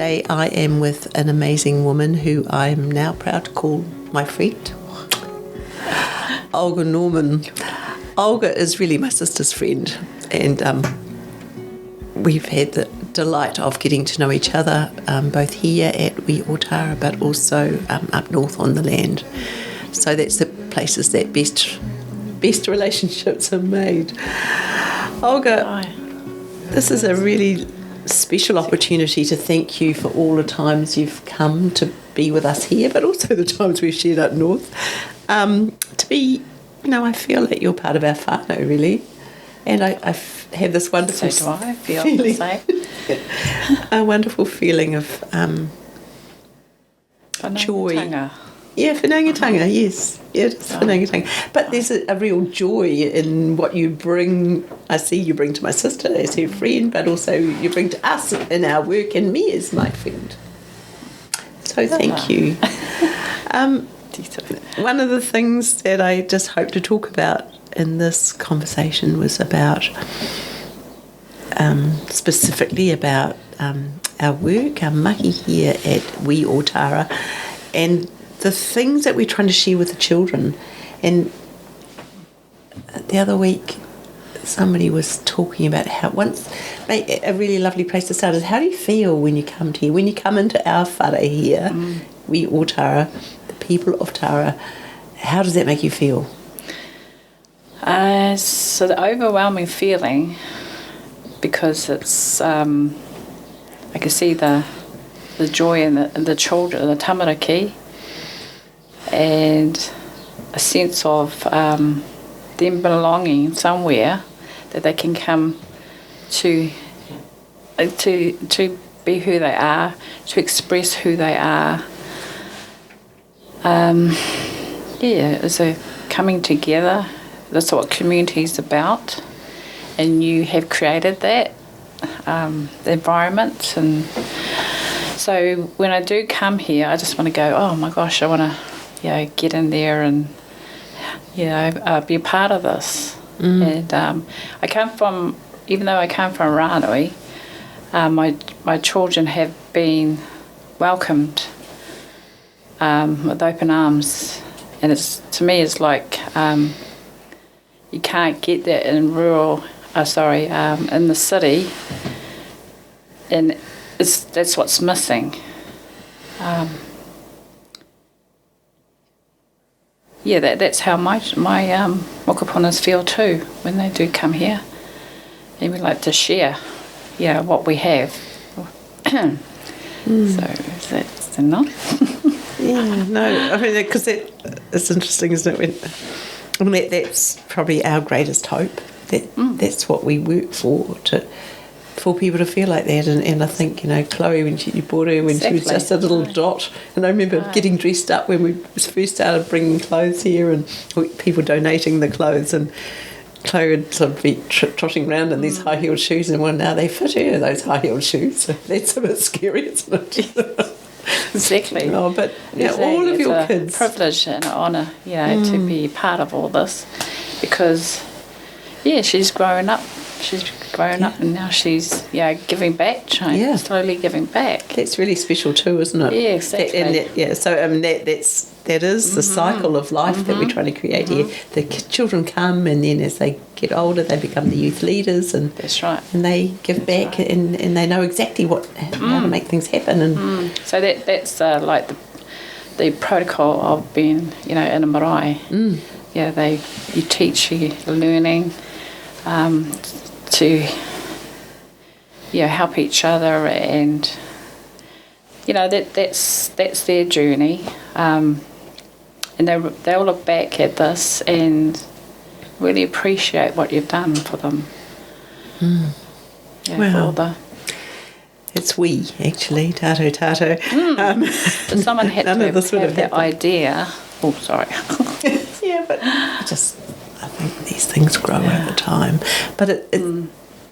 today I am with an amazing woman who I am now proud to call my friend, Olga Norman. Olga is really my sister's friend, and we've had the delight of getting to know each other, both here at Wee Otara, but also up north on the land. So that's the places that best relationships are made. Olga, this is a really special opportunity to thank you for all the times you've come to be with us here, but also the times we've shared up north. To be, I feel that you're part of our whānau, really. And I have this wonderful So do I feel feeling, the same. a wonderful feeling of joy. Whanaungatanga. Yeah, whanaungatanga, yes. Yeah, it is whanaungatanga. But there's a real joy in what you bring. I see you bring to my sister as her friend, but also you bring to us in our work and me as my friend. So thank you. One of the things that I just hope to talk about in this conversation was about, specifically about our work, our mahi here at Wee Otara, and the things that we're trying to share with the children. And the other week, somebody was talking about how a really lovely place to start is, how do you feel when you come to here, when you come into our whare here, Wee Otara, the people of Tara, how does that make you feel? So the overwhelming feeling, because it's, I can see the joy in the children, the tamariki, and a sense of them belonging somewhere that they can come to be who they are, to express who they are. It's a coming together. That's what community is about, and you have created that the environment. And so when I do come here, I just want to go, oh my gosh, I want to get in there and be a part of this. And I come from, even though I come from Ranui, my children have been welcomed with open arms, and to me it's like you can't get that in in the city, and that's what's missing. That's how my mokapunas feel too when they do come here, and we like to share, what we have. So is that enough? Yeah, no, I mean, because it's interesting, isn't it? That's probably our greatest hope. That's what we work for people to feel like that. And I think, Chloe, when she bought her, when she was just a little dot, and I remember getting dressed up when we first started bringing clothes here, and people donating the clothes, and Chloe would sort of be trotting around in these high-heeled shoes, and now they fit her, those high-heeled shoes. So that's a bit scary, isn't it? Exactly. Oh, but all of your kids. It's a privilege and an honour, to be part of all this, because, she's grown up. She's grown up, and now she's giving back. Slowly giving back. That's really special too, isn't it? Yeah, exactly. So that is the cycle of life that we're trying to create here. The children come, and then as they get older, they become the youth leaders, and that's right. And they give back, and they know exactly how to make things happen. And so that's like the protocol of being, in a marae. You teach, you're learning. To help each other, and that's their journey, and they'll look back at this and really appreciate what you've done for them. Wow. It's we, actually, tato. But someone had to have that idea. Oh, sorry. Yeah, but I think these things grow over time. But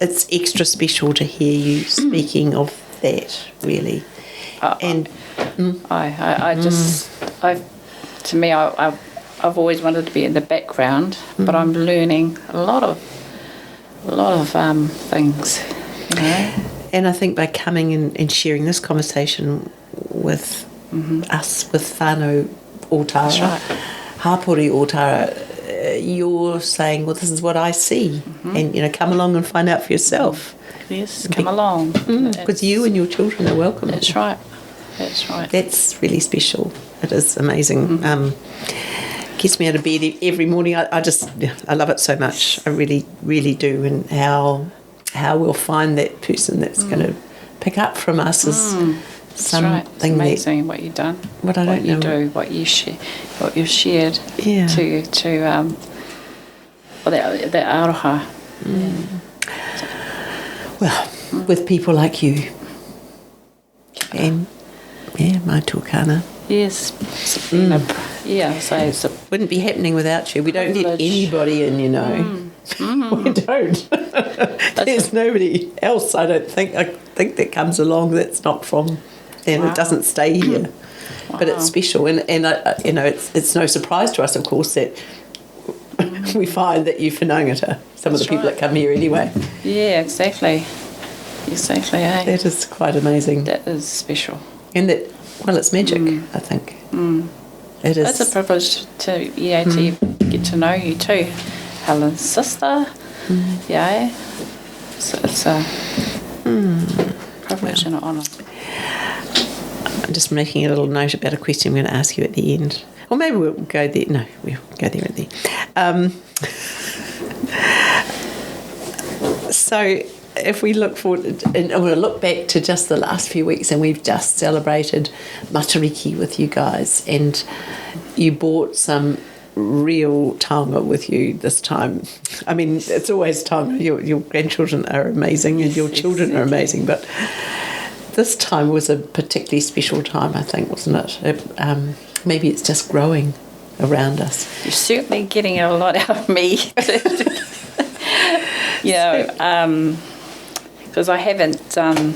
it's extra special to hear you speaking of that, really. And I've always wanted to be in the background, but I'm learning a lot of things. And I think by coming and sharing this conversation with us, with whānau Otara, That's right. Hapori Otara, you're saying, well, this is what I see. And, come along and find out for yourself. Yes, come along. Because you and your children are welcome. That's right. That's right. That's really special. It is amazing. Gets me out of bed every morning. I love it so much. I really, really do. And how we'll find that person that's going to pick up from us is something right. It's amazing what you've done. What I don't know. What you do, what you share, what you've shared to that aroha. Well, with people like you. And, my tuakana. Yes. It's been it wouldn't be happening without you. We don't let anybody in, We don't. There's nobody else, I don't think. I think that comes along that's not from, and it doesn't stay here. But it's special, and it's no surprise to us, of course, that we find that you whanaungata some of the people that come here anyway. Yeah, exactly. Exactly, eh? That is quite amazing. That is special. And that, well, it's magic, I think. It is. It's a privilege to get to know you too. Helen's sister. Yeah. So it's a privilege and an honour. I'm just making a little note about a question I'm going to ask you at the end. Or maybe we'll go there. No, we'll go there at the end. So if we look forward, and we'll look back to just the last few weeks, and we've just celebrated Matariki with you guys, and you brought some real taonga with you this time. I mean, it's always taonga. Your grandchildren are amazing, and your children are amazing, but this time was a particularly special time, I think, wasn't it? Maybe it's just growing around us. You're certainly getting a lot out of me. Because I haven't done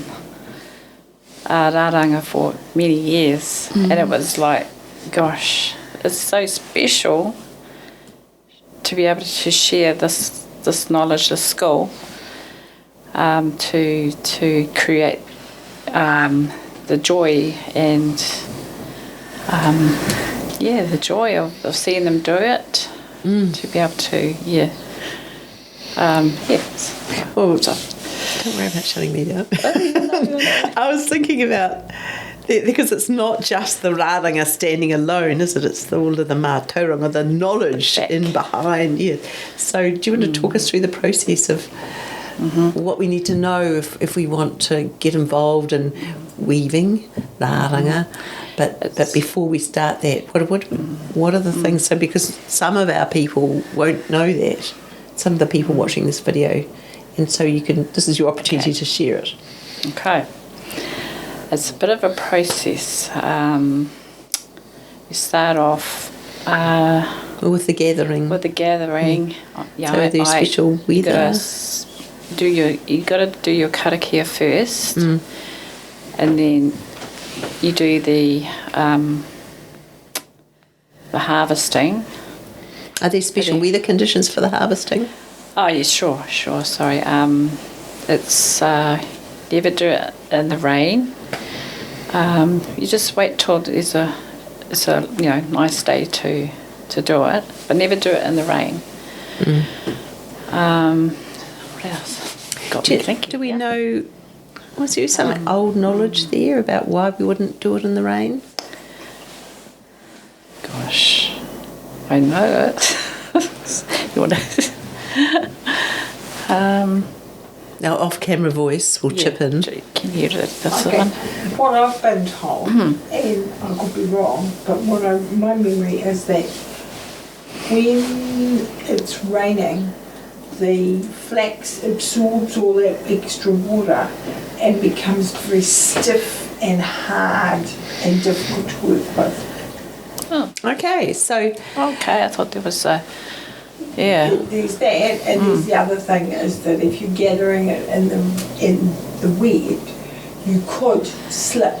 rāranga for many years, and it was like, gosh, it's so special to be able to share this knowledge, this skill, to create the joy and the joy of seeing them do it, to be able to Well, don't worry about shutting me down. I was thinking about, because it's not just the rāranga standing alone, is it? It's all of the mātauranga, the knowledge in behind. Yeah. So do you want to talk us through the process of what we need to know if we want to get involved in weaving rāranga? But before we start that, what are the things? So because some of our people won't know that, some of the people watching this video, and so this is your opportunity to share it. Okay. It's a bit of a process. You start off with the gathering. So there's special weather. You got to do your karakia first, and then you do the harvesting. Are there special weather conditions for the harvesting? Oh, yeah, sure. Sorry. It's you ever do it in the rain? You just wait till it's a nice day to do it, but never do it in the rain. What else? Do we know? Was there some old knowledge there about why we wouldn't do it in the rain? Gosh, I know it. You want to? Now, off-camera voice will chip in. Can you do this Okay. one? What I've been told, and I could be wrong, but my memory is that when it's raining, the flax absorbs all that extra water and becomes very stiff and hard and difficult to work with. Okay, so... Okay, I thought there was a... There's that, and there's the other thing is that if you're gathering it in the wet, you could slip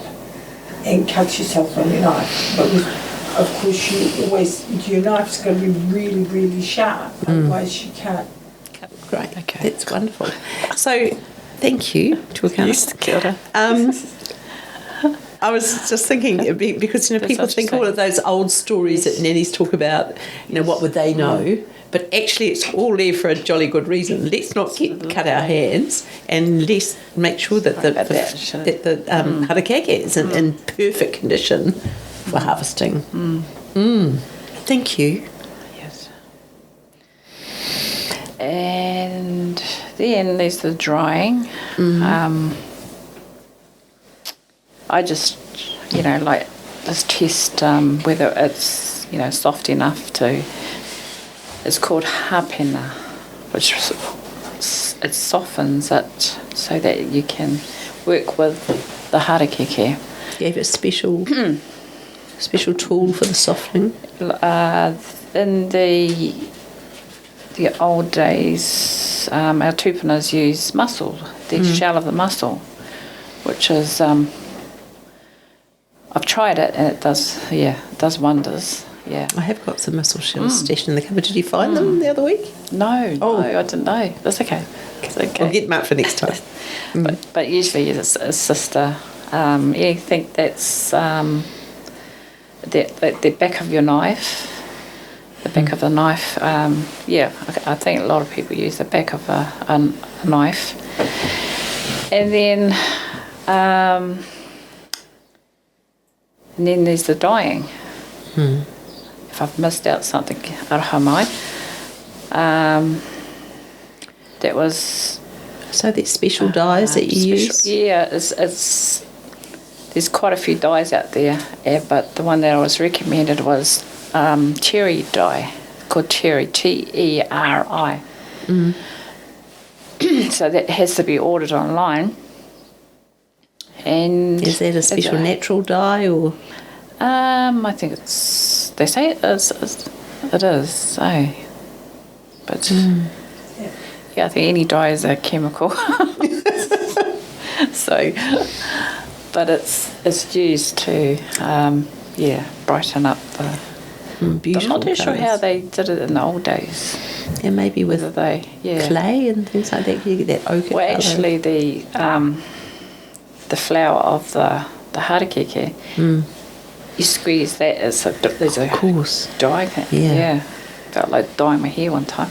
and cut yourself on your knife. But of course, your knife's got to be really, really sharp, otherwise you can't. Great, okay. That's wonderful. So Thank you, Tuakana. Yes, kia ora. I was just thinking, because That's people think all of those old stories that nannies talk about, what would they know? But actually it's all there for a jolly good reason. Let's not cut our hands, and let's make sure that the harakeke is in perfect condition for harvesting. Thank you. Yes. And then there's the drying. I just, just test whether it's, soft enough to. It's called hapena, which it softens it so that you can work with the harakeke. You have a special tool for the softening? In the old days, our tupunas use mussel, the shell of the mussel, which is, I've tried it and it does wonders. Yeah. I have got some mussel shells stashed in the cupboard. Did you find them the other week? No, I didn't know. That's okay. It's okay. I'll get them out for next time. But usually it's a sister. You think that's the back of your knife. The back of the knife. I think a lot of people use the back of a knife. And then there's the dyeing. If I've missed out something, araha mai. That was. So there's special dyes that you use? Yeah, it's there's quite a few dyes out there, but the one that I was recommended was cherry dye, called cherry, Teri. So that has to be ordered online. And is that a special natural dye or? I think it's. They say it is. It is. So, but I think any dye is a chemical. So, but it's used to brighten up the. Beautiful. I'm not too sure colours. how they did it in the old days. Yeah, maybe with clay and things like that. You get that ochre colour. Actually, the flour of the harakeke. You squeeze that, there's a dye. Yeah. Felt like dyeing my hair one time.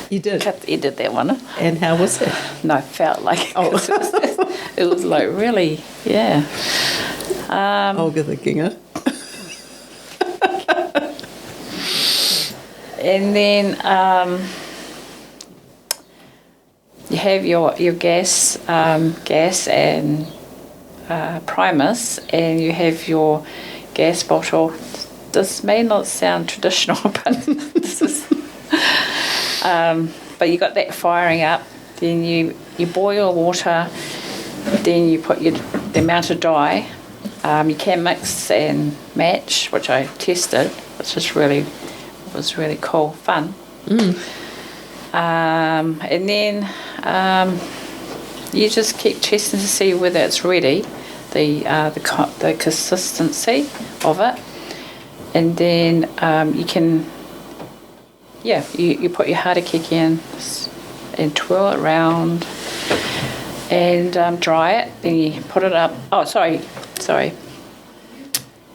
You did? Did that one. And how was it? No, felt like it was like really, yeah. Olga the Ginger. And then you have your gas and primus, and you have your gas bottle. This may not sound traditional, but this is. But you got that firing up. Then you boil water. Then you put the amount of dye. You can mix and match, which I tested, which was really cool, fun. And then you just keep testing to see whether it's ready, the consistency of it, and then you can, you put your harakeke in and twirl it around and dry it. Then you put it up. Oh, sorry.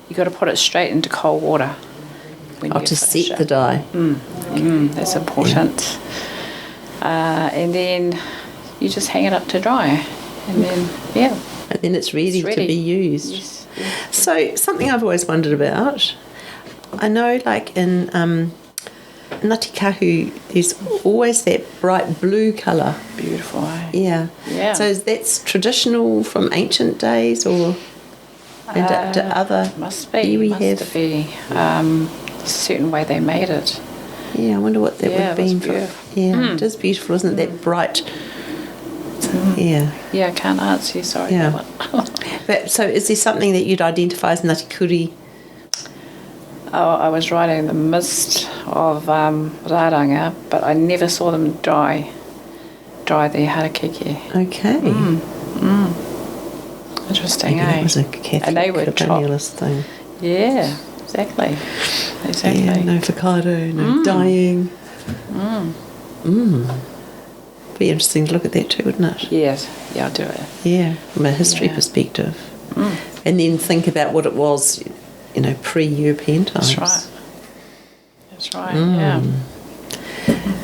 You got to put it straight into cold water. To set the dye. That's important. And then you just hang it up to dry, and then and then it's ready to be used. Yes. So something I've always wondered about, I know like in Ngāti Kahu there's always that bright blue colour. Beautiful, eh? Yeah. So that's traditional from ancient days, or and to other must be a certain way they made it. Yeah, I wonder what that would have been. Beautiful. It is beautiful, isn't it? That bright. Yeah, I can't answer you, sorry. Yeah. But so is there something that you'd identify as Ngāti Kuri? Oh, I was riding in the midst of rāranga, but I never saw them dry the harakeke. Okay. Interesting, Maybe that was a Catholic and they were colonialist thing. Yeah, exactly. Yeah, no avocado, no dyeing. be interesting to look at that too, wouldn't it? Yes, yeah, I'll do it. Yeah, from a history perspective. And then think about what it was, pre-European times. That's right, yeah.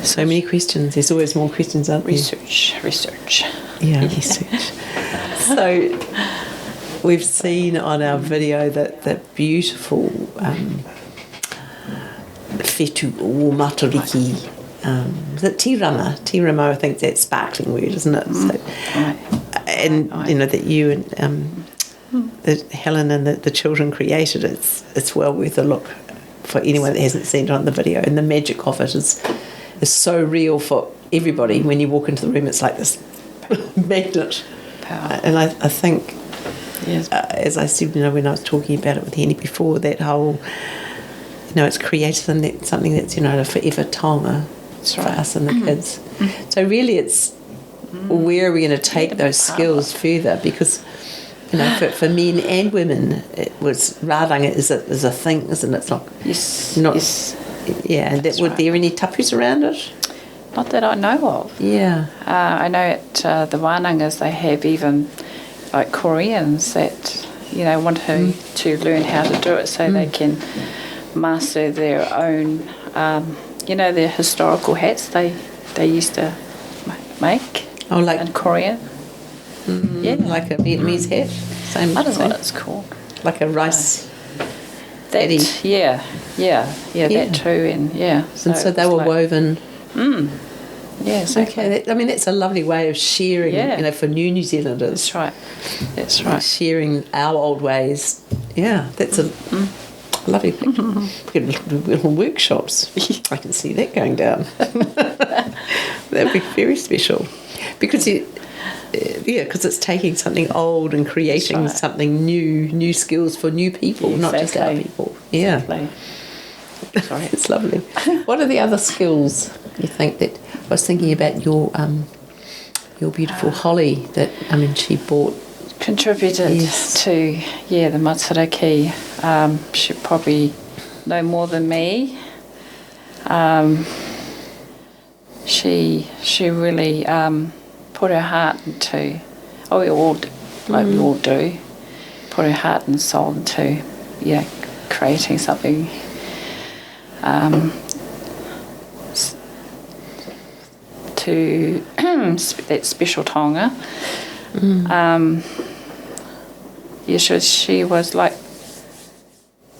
So many questions. There's always more questions, aren't there? Research. Yeah, research. So we've seen on our video that beautiful whetu or Matariki. Is it tirama? Tirama, I think that's sparkling word, isn't it? So, and that you and that Helen and the children created. It's well worth a look for anyone that hasn't seen it on the video. And the magic of it is so real for everybody. When you walk into the room, it's like this magnet. Power. And I think, as I said, when I was talking about it with Henny before, that whole, it's created something that's, a forever taonga for us and the kids. So really it's where are we going to take those skills further? Because, for men and women, it was rāranga is a thing, isn't it? It's not. Yes. Yeah, and would there any tapus around it? Not that I know of. Yeah. I know at the Wānangas they have even like Koreans that want to learn how to do it so they can master their own their historical hats they used to make in Korea. Yeah, like a Vietnamese hat. Same. I don't know what it's called. Like a rice. That, yeah, that too, and So they were woven. Yeah, exactly. Okay, that's a lovely way of sharing, for new Zealanders. That's right. Sharing our old ways. Yeah, that's a lovely picture. We could do little workshops. I can see that going down. That'd be very special. Because it's taking something old and creating something new skills for new people, not just our people. Yeah. Exactly. Sorry, it's lovely. What are the other skills you think that I was thinking about your beautiful Holly that she bought contributed to the Matariki. She probably know more than me. She really put her heart into. We all do, put her heart and soul into creating something. To that special taonga. She was like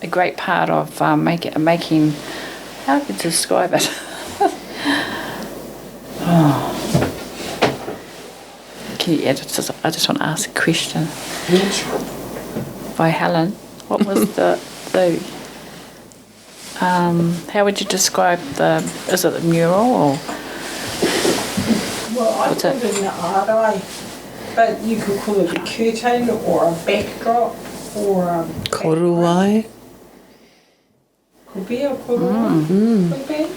a great part of making. How to describe it? I just want to ask a question. By Helen, what was the how would you describe is it a mural or? Well, I put it in the art but you could call it a curtain or a backdrop or a koruai. Could be a koruai. Could be.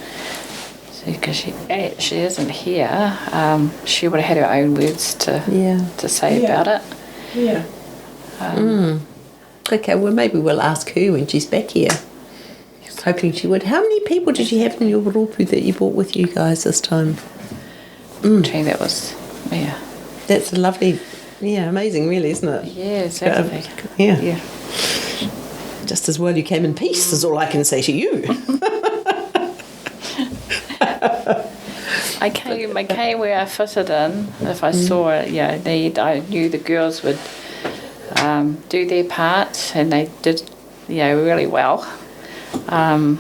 Because she isn't here, she would have had her own words to say about it. Yeah. Okay, well maybe we'll ask her when she's back here. Hoping she would. How many people did you have in your rōpū that you brought with you guys this time? That was, That's a lovely, amazing really, isn't it? Yeah, exactly. Yeah. Just as well you came in peace is all I can say to you. I came where I fitted in. If I saw a need, I knew the girls would do their part, and they did, really well. It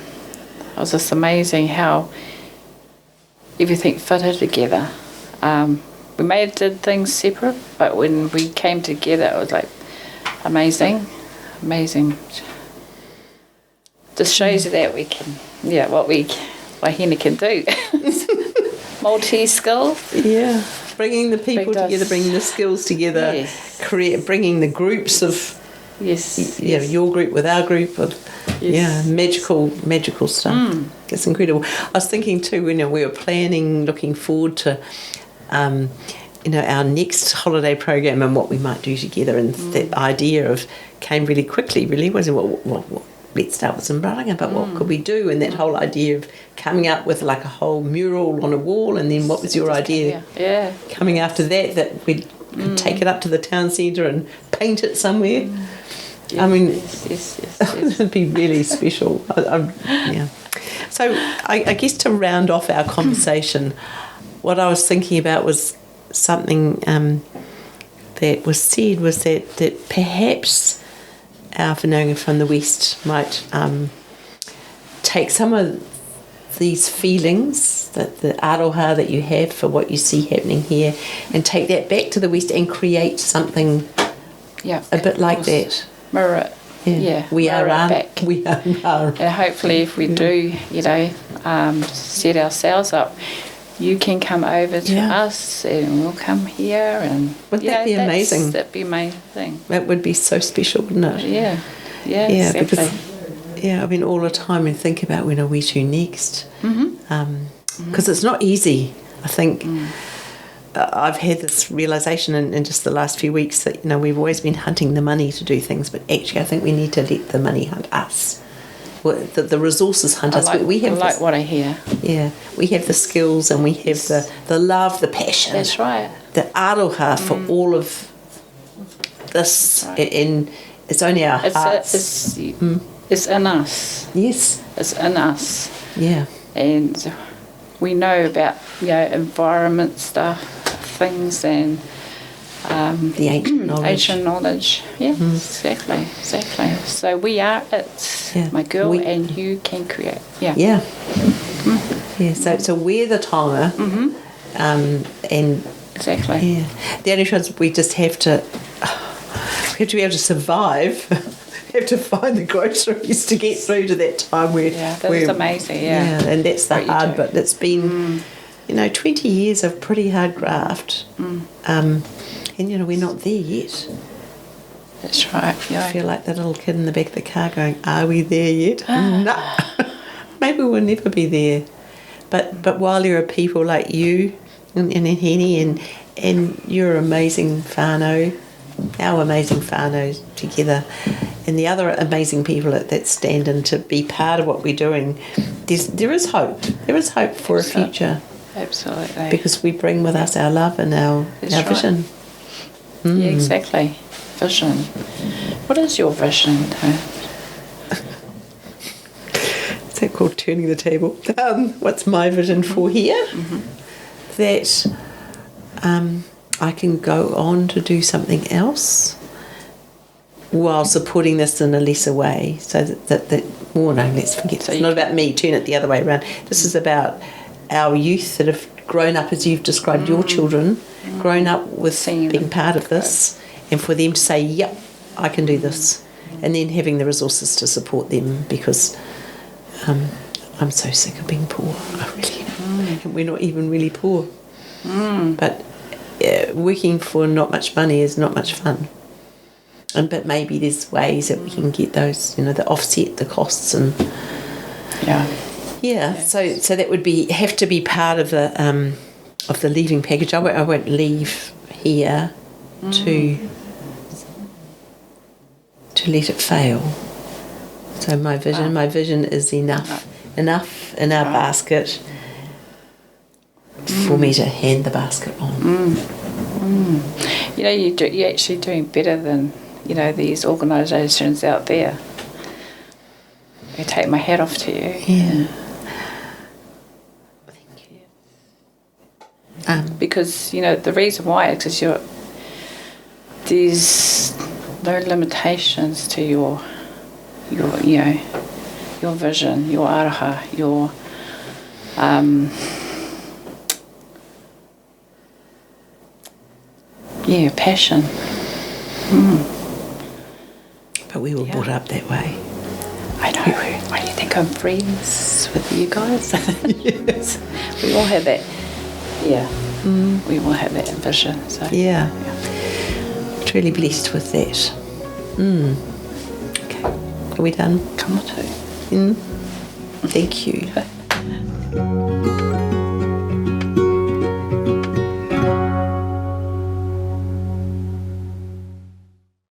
was just amazing how everything fitted together. We did things separate, but when we came together, it was like amazing. Just shows you that we can, what Henny can do. Multi-skill. Yeah. Bringing the people together, bringing the skills together, bringing the groups of, your group with our group of, magical stuff. It's incredible. I was thinking too, we were planning, looking forward to, our next holiday program and what we might do together, and that idea came really quickly. Really, was let's start with some baranga, but what could we do? And that whole idea of coming up with like a whole mural on a wall, and then what was your idea? Yeah. Coming after that we could take it up to the town centre and paint it somewhere. Yes, I mean, yes. it'd be really special. Yeah. So I guess to round off our conversation, what I was thinking about was something that was said was that perhaps our whanaunga from the West might take some of these feelings, that the aroha that you have for what you see happening here, and take that back to the West and create something a bit like that. Mirror it. Yeah. We mirror are it back. We are. And hopefully if we do, set ourselves up, you can come over to us and we'll come here, and wouldn't that be amazing? That'd be amazing. That would be so special, wouldn't it? Yeah, exactly. Because I mean all the time and think about when are we to next, because it's not easy. I think I've had this realisation in just the last few weeks that we've always been hunting the money to do things, but actually I think we need to let the money hunt us. The resources hunt us. We have what I hear. Yeah, we have the skills and we have the love, the passion. That's right. The aroha for all of this, and it's only our hearts. It's in us. Yes, it's in us. Yeah, and we know about environment stuff, things, and the ancient knowledge. Ancient knowledge. Yeah, exactly. So we are it, my girl, and you can create. Yeah. Yeah. Yeah. So we're the tonga, and exactly. Yeah. The only chance we just have to be able to survive. We have to find the groceries to get through to that time where. Yeah, that's amazing. Yeah. And that's the hard bit. It's been, 20 years of pretty hard graft. And we're not there yet. That's right. Yeah. I feel like the little kid in the back of the car going, "Are we there yet?" No. Maybe we'll never be there. But while there are people like you and Henny and your amazing whānau, our amazing whānau together, and the other amazing people that stand in to be part of what we're doing, there is hope. There is hope for a future. Absolutely. Because we bring with us our love and our vision. Yeah, exactly. Vision. What is your vision, Tone? Is that called turning the table? What's my vision for here? That I can go on to do something else while supporting this in a lesser way. So let's forget. So it's not about me, turn it the other way around. This is about our youth that have grown up as you've described your children, grown up with being part of this, and for them to say, yep, I can do this, and then having the resources to support them, because I'm so sick of being poor. I really am. And we're not even really poor. But working for not much money is not much fun. But maybe there's ways that we can get those, that offset the costs and So that would have to be part of the leaving package. I won't leave here to let it fail. So my vision is enough in our basket for me to hand the basket on. You're actually doing better than these organisations out there. I take my hat off to you. Yeah. Because the reason why is because there's no limitations to your vision, your aroha, your passion. But we were brought up that way. I know. Why do you think I'm friends with you guys? Yes. We all have that. Yeah. We all have that vision. So yeah. Truly blessed with that. Okay. Are we done? Come on, too. Thank you.